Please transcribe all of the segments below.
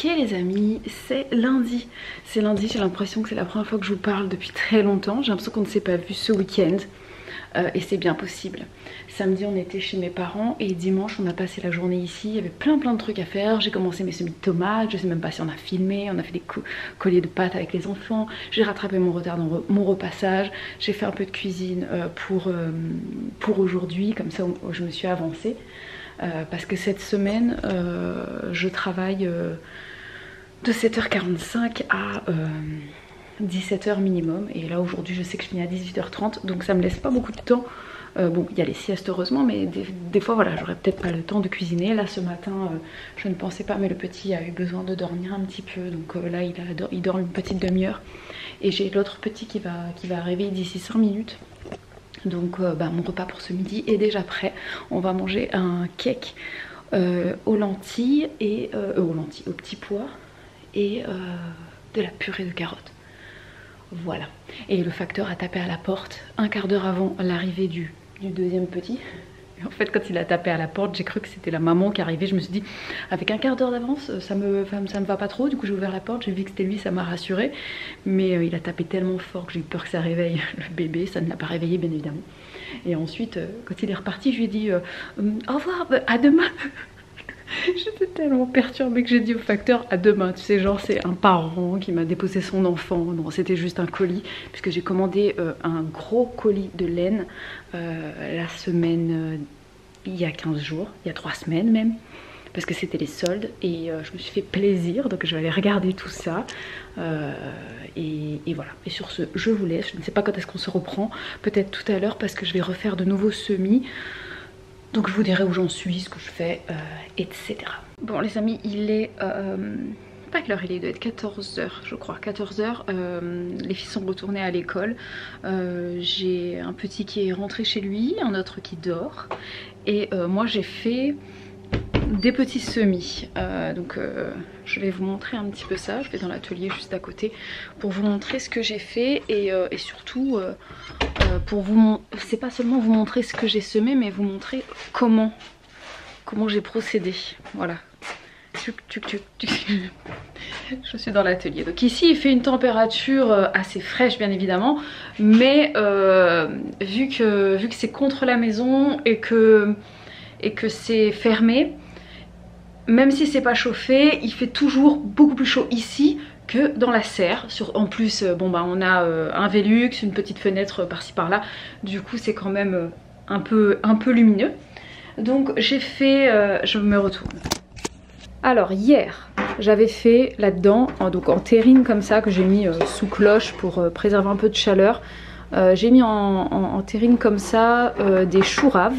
Ok les amis, c'est lundi. C'est lundi, j'ai l'impression que c'est la première fois que je vous parle depuis très longtemps. J'ai l'impression qu'on ne s'est pas vu ce week-end. Et c'est bien possible. Samedi on était chez mes parents et dimanche on a passé la journée ici. Il y avait plein de trucs à faire. J'ai commencé mes semis de tomates, je sais même pas si on a filmé. On a fait des colliers de pâtes avec les enfants. J'ai rattrapé mon retard dans mon repassage. J'ai fait un peu de cuisine pour aujourd'hui, comme ça je me suis avancée. Parce que cette semaine je travaille de 7h45 à 17h minimum, et là aujourd'hui je sais que je finis à 18h30, donc ça me laisse pas beaucoup de temps. Bon, il y a les siestes heureusement, mais des fois voilà, j'aurais peut-être pas le temps de cuisiner. Là ce matin je ne pensais pas, mais le petit a eu besoin de dormir un petit peu, donc là il dort une petite demi-heure, et j'ai l'autre petit qui va arriver d'ici 5 minutes. Donc mon repas pour ce midi est déjà prêt. On va manger un cake aux lentilles et aux petits pois et de la purée de carottes. Voilà. Et le facteur a tapé à la porte un quart d'heure avant l'arrivée du deuxième petit. Et en fait quand il a tapé à la porte, j'ai cru que c'était la maman qui arrivait. Je me suis dit avec un quart d'heure d'avance ça me va pas trop. Du coup j'ai ouvert la porte, j'ai vu que c'était lui, ça m'a rassurée. Mais il a tapé tellement fort que j'ai eu peur que ça réveille le bébé. Ça ne l'a pas réveillé bien évidemment. Et ensuite quand il est reparti je lui ai dit au revoir, à demain. J'étais tellement perturbée que j'ai dit au facteur à demain. Tu sais, genre c'est un parent qui m'a déposé son enfant. Non, c'était juste un colis, puisque j'ai commandé un gros colis de laine la semaine, il y a 15 jours, il y a 3 semaines même, parce que c'était les soldes, et je me suis fait plaisir, donc je vais aller regarder tout ça. Et voilà, et sur ce je vous laisse. Je ne sais pas quand est-ce qu'on se reprend, peut-être tout à l'heure, parce que je vais refaire de nouveaux semis. Donc je vous dirai où j'en suis, ce que je fais, etc. Bon les amis, il est... pas quelle heure il est, il doit être 14h je crois, 14h. Les filles sont retournées à l'école. J'ai un petit qui est rentré chez lui, un autre qui dort. Et moi j'ai fait des petits semis. Donc je vais vous montrer un petit peu ça. Je vais dans l'atelier juste à côté pour vous montrer ce que j'ai fait. Et surtout... pour vous, c'est pas seulement vous montrer ce que j'ai semé, mais vous montrer comment j'ai procédé. Voilà. Je suis dans l'atelier. Donc ici il fait une température assez fraîche bien évidemment, mais vu que c'est contre la maison et que c'est fermé, même si c'est pas chauffé, il fait toujours beaucoup plus chaud ici que dans la serre. En plus on a un Velux, une petite fenêtre par-ci par-là, du coup c'est quand même un peu lumineux. Donc j'ai fait, je me retourne. Alors hier j'avais fait là-dedans, donc en terrine comme ça, que j'ai mis sous cloche pour préserver un peu de chaleur. J'ai mis en terrine comme ça des choux raves.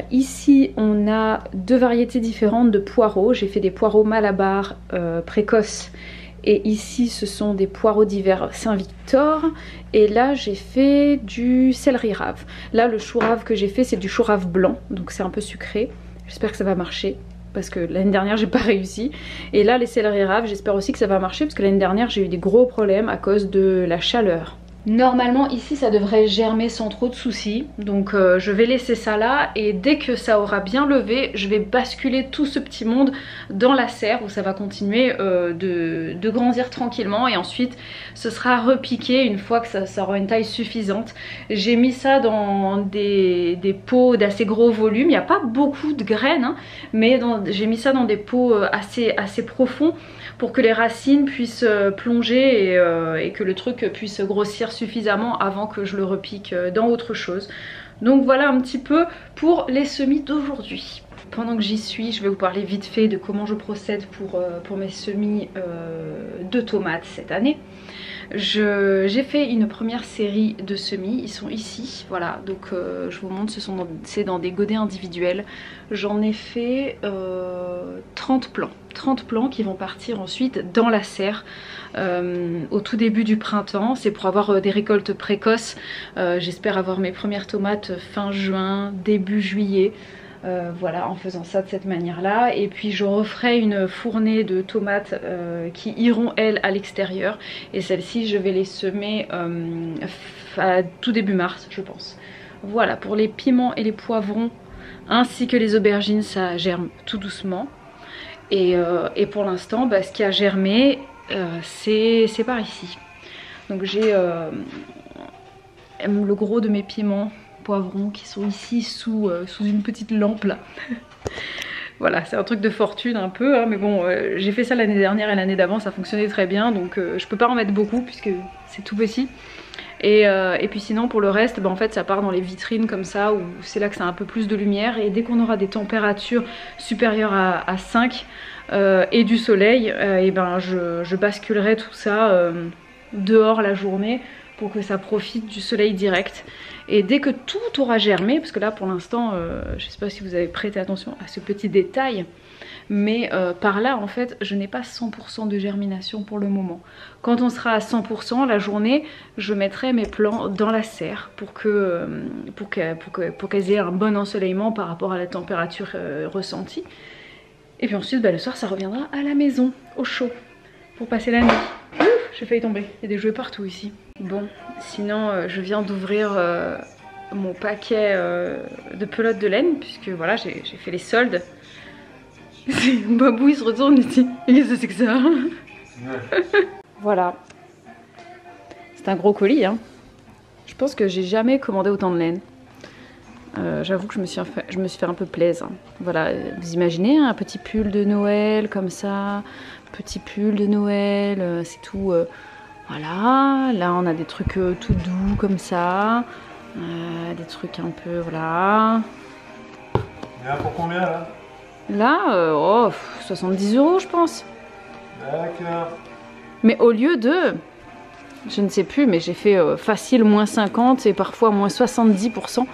Ici on a deux variétés différentes de poireaux. J'ai fait des poireaux Malabar précoces, et ici ce sont des poireaux d'hiver Saint-Victor. Et là j'ai fait du céleri rave. Là le chou rave que j'ai fait c'est du chou rave blanc, donc c'est un peu sucré. J'espère que ça va marcher, parce que l'année dernière j'ai pas réussi. Et là les céleri raves, j'espère aussi que ça va marcher, parce que l'année dernière j'ai eu des gros problèmes à cause de la chaleur. Normalement ici ça devrait germer sans trop de soucis, donc je vais laisser ça là, et dès que ça aura bien levé je vais basculer tout ce petit monde dans la serre où ça va continuer de grandir tranquillement, et ensuite ce sera repiqué une fois que ça aura une taille suffisante. J'ai mis ça dans des pots d'assez gros volume, il n'y a pas beaucoup de graines hein, mais j'ai mis ça dans des pots assez profonds pour que les racines puissent plonger et que le truc puisse grossir suffisamment avant que je le repique dans autre chose. Donc voilà un petit peu pour les semis d'aujourd'hui. Pendant que j'y suis, je vais vous parler vite fait de comment je procède pour mes semis de tomates cette année. J'ai fait une première série de semis, ils sont ici, voilà, donc je vous montre, c'est dans des godets individuels. J'en ai fait 30 plants qui vont partir ensuite dans la serre au tout début du printemps. C'est pour avoir des récoltes précoces. J'espère avoir mes premières tomates fin juin, début juillet. Voilà, en faisant ça de cette manière là, et puis je referai une fournée de tomates qui iront elles à l'extérieur, et celles-ci je vais les semer à tout début mars je pense. Voilà, pour les piments et les poivrons ainsi que les aubergines, ça germe tout doucement. Et pour l'instant, ce qui a germé, c'est par ici. Donc j'ai le gros de mes piments poivrons qui sont ici sous une petite lampe là. Voilà, c'est un truc de fortune un peu, hein, mais bon, j'ai fait ça l'année dernière et l'année d'avant, ça fonctionnait très bien, donc je peux pas en mettre beaucoup puisque c'est tout petit. Et puis sinon pour le reste, en fait ça part dans les vitrines comme ça, où c'est là que ça a un peu plus de lumière, et dès qu'on aura des températures supérieures à 5 et du soleil, et je basculerai tout ça dehors la journée pour que ça profite du soleil direct. Et dès que tout aura germé, parce que là pour l'instant, je sais pas si vous avez prêté attention à ce petit détail, mais par là en fait je n'ai pas 100% de germination pour le moment. Quand on sera à 100% la journée, je mettrai mes plants dans la serre pour qu'elles aient un bon ensoleillement par rapport à la température ressentie. Et puis ensuite le soir ça reviendra à la maison, au chaud, pour passer la nuit. Ouf, j'ai failli tomber, il y a des jouets partout ici. Bon, sinon je viens d'ouvrir mon paquet de pelotes de laine, puisque voilà, j'ai fait les soldes. Babou il se retourne ici. Qu'est-ce que c'est que ça? Voilà. C'est un gros colis, hein. Je pense que j'ai jamais commandé autant de laine. J'avoue que je me suis fait un peu plaisir. Voilà, vous imaginez un petit pull de Noël comme ça, petit pull de Noël, c'est tout. Voilà, là on a des trucs tout doux comme ça, des trucs un peu, voilà. Et là pour combien là? Là, 70 € je pense. D'accord. Mais au lieu de, je ne sais plus, mais j'ai fait facile moins 50 et parfois moins 70%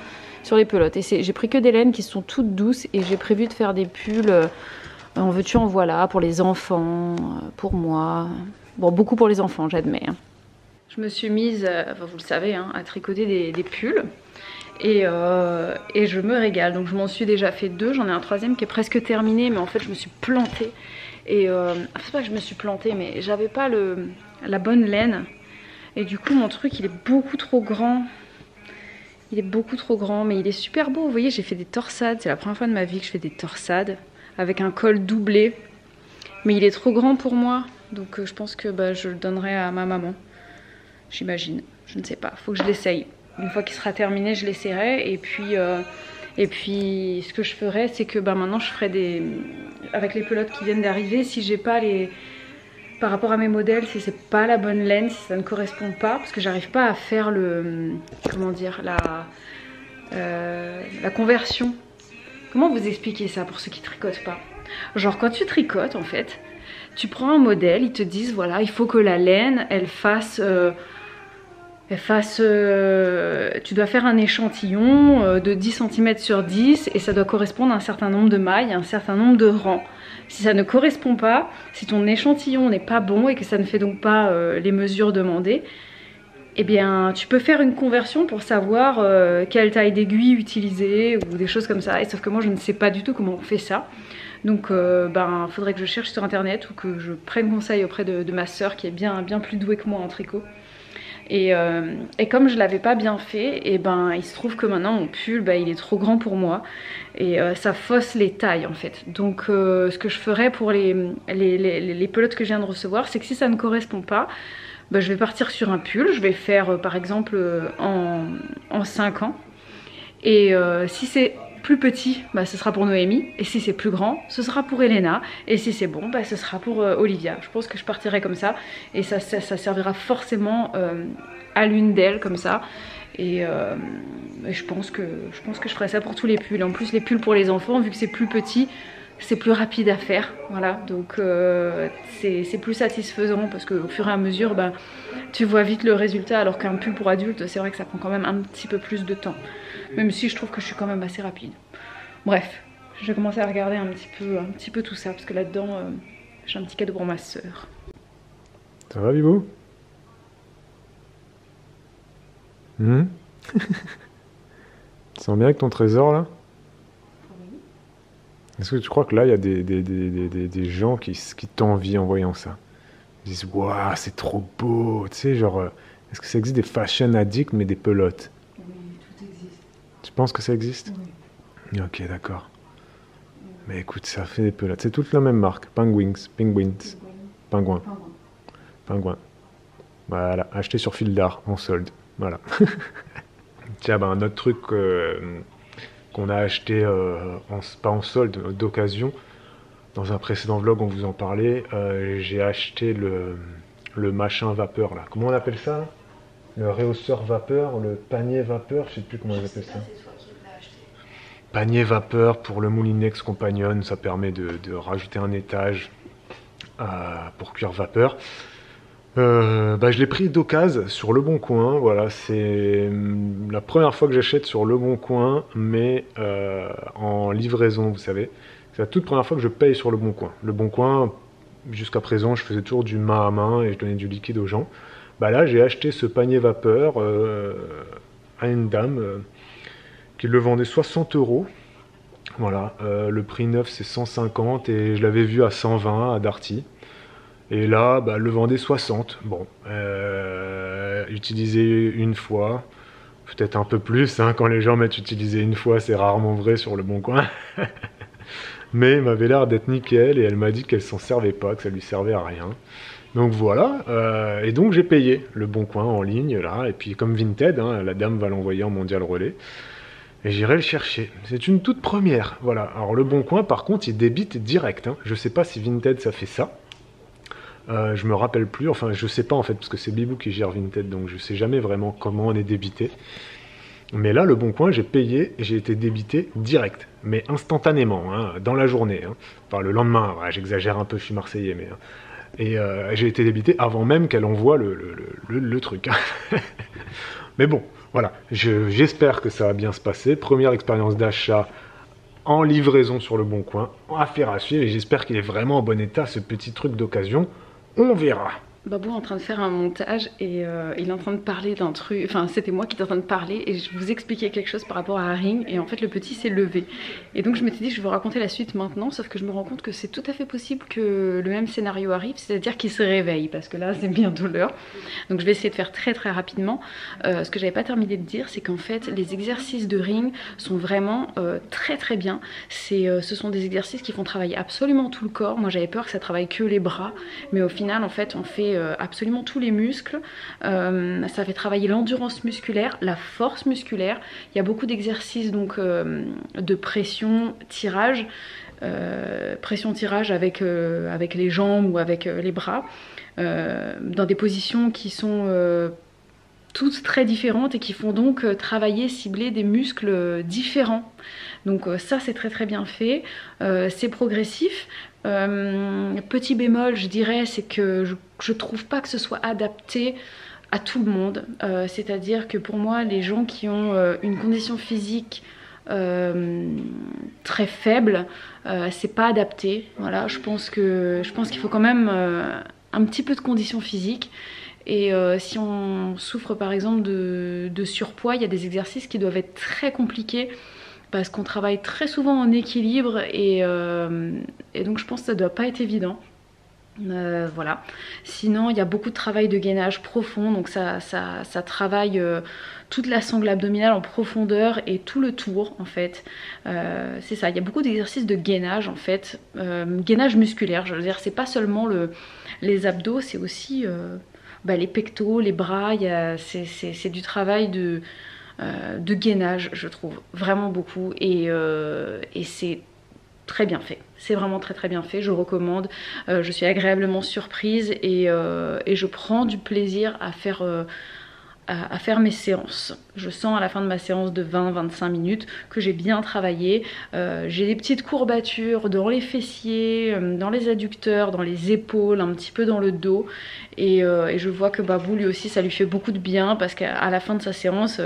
sur les pelotes. Et j'ai pris que des laines qui sont toutes douces, et j'ai prévu de faire des pulls en veux-tu en voilà, pour les enfants, pour moi. Bon, beaucoup pour les enfants, j'admets. Hein. Je me suis mise, vous le savez, hein, à tricoter des pulls. Et je me régale. Donc je m'en suis déjà fait 2. J'en ai un 3e qui est presque terminé. Mais en fait, je me suis plantée. Et c'est pas que je me suis plantée, mais j'avais pas la bonne laine. Et du coup, mon truc, il est beaucoup trop grand. Il est beaucoup trop grand, mais il est super beau. Vous voyez, j'ai fait des torsades. C'est la première fois de ma vie que je fais des torsades. Avec un col doublé. Mais il est trop grand pour moi. Donc je pense que je le donnerai à ma maman. J'imagine. Je ne sais pas. Faut que je l'essaye. Une fois qu'il sera terminé, je l'essaierai. Et puis ce que je ferai, c'est que maintenant je ferai avec les pelotes qui viennent d'arriver, si j'ai pas par rapport à mes modèles, si c'est pas la bonne laine, si ça ne correspond pas, parce que j'arrive pas à faire comment dire, la conversion. Comment vous expliquer ça pour ceux qui tricotent pas? Genre quand tu tricotes en fait, tu prends un modèle, ils te disent voilà, il faut que la laine elle fasse tu dois faire un échantillon de 10 cm sur 10 et ça doit correspondre à un certain nombre de mailles, un certain nombre de rangs. Si ça ne correspond pas, si ton échantillon n'est pas bon et que ça ne fait donc pas les mesures demandées, eh bien tu peux faire une conversion pour savoir quelle taille d'aiguille utiliser ou des choses comme ça. Et sauf que moi je ne sais pas du tout comment on fait ça. Donc faudrait que je cherche sur internet ou que je prenne conseil auprès de ma soeur qui est bien plus douée que moi en tricot. Et comme je l'avais pas bien fait, et il se trouve que maintenant mon pull il est trop grand pour moi et ça fausse les tailles en fait. Donc ce que je ferais pour les pelotes que je viens de recevoir, c'est que si ça ne correspond pas, je vais partir sur un pull, je vais faire par exemple en 5 ans. Et si c'est plus petit, ce sera pour Noémie. Et si c'est plus grand, ce sera pour Elena. Et si c'est bon, ce sera pour Olivia. Je pense que je partirai comme ça. Et ça servira forcément à l'une d'elles comme ça. Et je pense que je ferai ça pour tous les pulls. En plus les pulls pour les enfants, vu que c'est plus petit, c'est plus rapide à faire. Voilà, donc c'est plus satisfaisant parce qu'au fur et à mesure, tu vois vite le résultat. Alors qu'un pull pour adulte, c'est vrai que ça prend quand même un petit peu plus de temps. Même si je trouve que je suis quand même assez rapide. Bref, je vais commencer à regarder un petit peu tout ça. Parce que là-dedans, j'ai un petit cadeau pour ma soeur. Ça va, Bibou? Tu sens bien avec ton trésor là? Oui. Est-ce que tu crois que là, il y a des gens qui t'envient en voyant ça? Ils disent, waouh, c'est trop beau. Tu sais, genre, est-ce que ça existe des fashion addicts, mais des pelotes? Oui, tout existe. Tu penses que ça existe? Oui. Ok, d'accord. Oui. Mais écoute, ça fait des pelotes. C'est toute la même marque. Penguins. Pingouin. Pingouin. Voilà, acheté sur fil d'art, en solde. Voilà. Tiens, bah, un autre truc qu'on a acheté, pas en solde, d'occasion. Dans un précédent vlog, on vous en parlait. J'ai acheté le machin vapeur, là. Comment on appelle ça, là? Le réhausseur vapeur, le panier vapeur, je sais plus comment on appelle ça. Panier vapeur pour le Moulinex Companion, ça permet de rajouter un étage pour cuire vapeur. Je l'ai pris d'occasion sur Le Bon Coin, voilà, c'est la première fois que j'achète sur Le Bon Coin, mais en livraison, vous savez. C'est la toute première fois que je paye sur Le Bon Coin. Le Bon Coin, jusqu'à présent, je faisais toujours du main à main et je donnais du liquide aux gens. Bah là, j'ai acheté ce panier vapeur à une dame qui le vendait 60 €. Voilà, le prix neuf c'est 150 et je l'avais vu à 120 à Darty. Et là, bah, elle le vendait 60. Bon, utilisé une fois, peut-être un peu plus. Hein, quand les gens mettent utilisé une fois, c'est rarement vrai sur Le Bon Coin. Mais il m'avait l'air d'être nickel et elle m'a dit qu'elle s'en servait pas, que ça lui servait à rien. Donc voilà, et donc j'ai payé Le Bon Coin en ligne là, et puis comme Vinted, hein, la dame va l'envoyer en mondial relais, et j'irai le chercher. C'est une toute première, voilà. Alors Le Bon Coin par contre il débite direct, hein. Je sais pas si Vinted ça fait ça, je me rappelle plus, enfin je sais pas en fait, parce que c'est Bibou qui gère Vinted, donc je sais jamais vraiment comment on est débité. Mais là, Le Bon Coin, j'ai payé et j'ai été débité direct, mais instantanément, hein, dans la journée. Hein. Enfin, le lendemain, ouais, j'exagère un peu, je suis marseillais, mais... Et j'ai été débité avant même qu'elle envoie le truc. Mais bon, voilà, j'espère que ça va bien se passer. Première expérience d'achat en livraison sur Le Bon Coin. Affaire à suivre et j'espère qu'il est vraiment en bon état, ce petit truc d'occasion. On verra. Babou est en train de faire un montage et il est en train de parler d'un truc, enfin c'était moi qui étais en train de parler et je vous expliquais quelque chose par rapport à Haring et en fait le petit s'est levé. Et donc je m'étais dit je vais vous raconter la suite maintenant, sauf que je me rends compte que c'est tout à fait possible que le même scénario arrive, c'est-à-dire qu'il se réveille parce que là c'est bientôt l'heure. Donc je vais essayer de faire très très rapidement. Ce que j'avais pas terminé de dire c'est qu'en fait les exercices de Ring sont vraiment très très bien. Ce sont des exercices qui font travailler absolument tout le corps. Moi j'avais peur que ça travaille que les bras, mais au final en fait on fait absolument tous les muscles, ça fait travailler l'endurance musculaire, la force musculaire, il y a beaucoup d'exercices donc de pression, tirage avec les jambes ou avec les bras, dans des positions qui sont toutes très différentes et qui font donc travailler, cibler des muscles différents. Donc ça c'est très très bien fait, c'est progressif. Petit bémol je dirais, c'est que je trouve pas que ce soit adapté à tout le monde, c'est à dire que pour moi les gens qui ont une condition physique très faible, c'est pas adapté. Voilà, je pense qu'il faut quand même un petit peu de condition physique. Et si on souffre par exemple de surpoids, il y a des exercices qui doivent être très compliqués parce qu'on travaille très souvent en équilibre et donc je pense que ça doit pas être évident. Voilà. Sinon il y a beaucoup de travail de gainage profond, donc ça travaille toute la sangle abdominale en profondeur et tout le tour en fait. C'est ça, il y a beaucoup d'exercices de gainage en fait, gainage musculaire, je veux dire c'est pas seulement les abdos, c'est aussi les pectoraux, les bras, c'est du travail de gainage, je trouve, vraiment beaucoup, et c'est très bien fait, c'est vraiment très très bien fait, je recommande, je suis agréablement surprise et je prends du plaisir à faire mes séances. Je sens à la fin de ma séance de 20-25 minutes que j'ai bien travaillé. J'ai des petites courbatures dans les fessiers, dans les adducteurs, dans les épaules, un petit peu dans le dos. Et je vois que Babou lui aussi ça lui fait beaucoup de bien parce qu'à la fin de sa séance,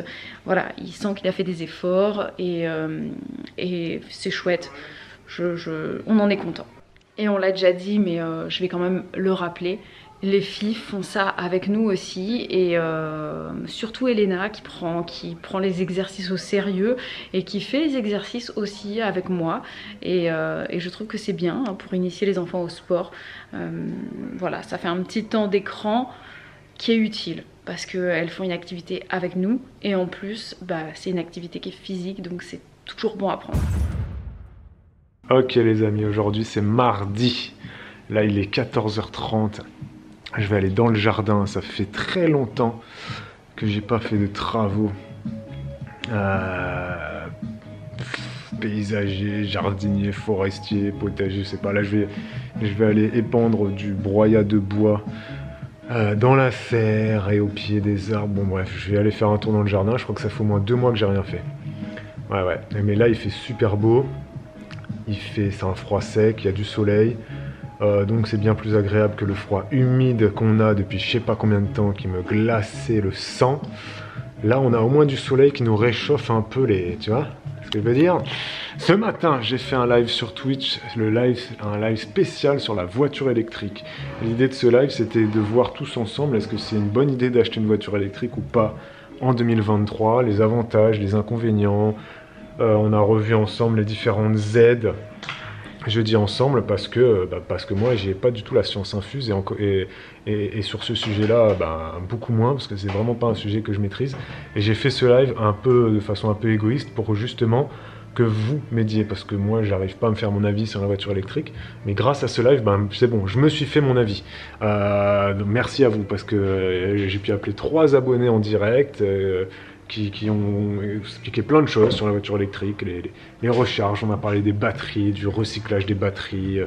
voilà, il sent qu'il a fait des efforts et c'est chouette. On en est content. Et on l'a déjà dit mais je vais quand même le rappeler. Les filles font ça avec nous aussi et surtout Elena qui prend les exercices au sérieux et qui fait les exercices aussi avec moi et je trouve que c'est bien hein, pour initier les enfants au sport. Voilà, ça fait un petit temps d'écran qui est utile parce qu'elles font une activité avec nous et en plus c'est une activité qui est physique donc c'est toujours bon à prendre. Ok les amis, aujourd'hui c'est mardi. Là il est 14h30. Je vais aller dans le jardin. Ça fait très longtemps que j'ai pas fait de travaux. Paysager, jardinier, forestier, potager, je sais pas. Là je vais aller épandre du broyat de bois dans la serre et au pied des arbres. Bon bref, je vais aller faire un tour dans le jardin. Je crois que ça fait au moins 2 mois que j'ai rien fait. Ouais. Mais là il fait super beau. C'est un froid sec, il y a du soleil. Donc c'est bien plus agréable que le froid humide qu'on a depuis je sais pas combien de temps qui me glaçait le sang. Là on a au moins du soleil qui nous réchauffe un peu les... Tu vois ce que je veux dire? Ce matin j'ai fait un live sur Twitch, un live spécial sur la voiture électrique. L'idée de ce live c'était de voir tous ensemble est-ce que c'est une bonne idée d'acheter une voiture électrique ou pas en 2023, les avantages, les inconvénients. On a revu ensemble les différentes aides. Je dis ensemble parce que moi j'ai pas du tout la science infuse et sur ce sujet-là beaucoup moins parce que c'est vraiment pas un sujet que je maîtrise. Et j'ai fait ce live de façon un peu égoïste pour justement que vous m'aidiez parce que moi j'arrive pas à me faire mon avis sur la voiture électrique. Mais grâce à ce live, c'est bon, je me suis fait mon avis. Donc merci à vous parce que j'ai pu appeler 3 abonnés en direct. Qui ont expliqué plein de choses sur la voiture électrique, les recharges, on a parlé des batteries, du recyclage des batteries,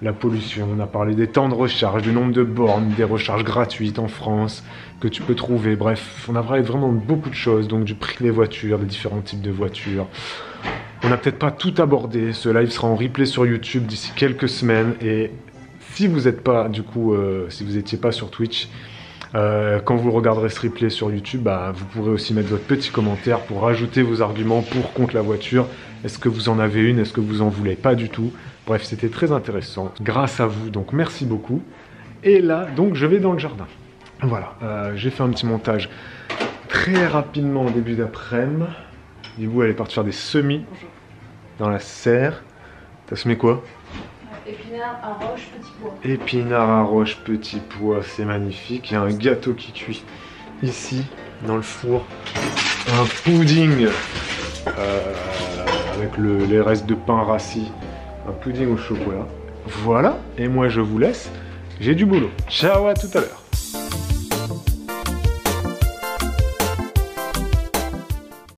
la pollution, on a parlé des temps de recharge, du nombre de bornes, des recharges gratuites en France que tu peux trouver, bref, on a parlé vraiment de beaucoup de choses, donc du prix des voitures, des différents types de voitures. On n'a peut-être pas tout abordé, ce live sera en replay sur YouTube d'ici quelques semaines, et si vous n'êtes pas, du coup, si vous n'étiez pas sur Twitch, quand vous regarderez ce replay sur YouTube, vous pourrez aussi mettre votre petit commentaire pour rajouter vos arguments pour, contre la voiture. Est-ce que vous en avez une? Est-ce que vous en voulez? Pas du tout. Bref, c'était très intéressant. Grâce à vous, donc merci beaucoup. Et là, donc je vais dans le jardin. Voilà, j'ai fait un petit montage très rapidement au début d'après-midi. Dis-vous, elle est partie faire des semis dans la serre. T'as semé quoi? Épinards à roche, petit pois. Épinards à roche, petit pois, c'est magnifique. Il y a un gâteau qui cuit ici, dans le four. Un pudding avec les restes de pain rassis. Un pudding au chocolat. Voilà, et moi je vous laisse. J'ai du boulot. Ciao, à tout à l'heure.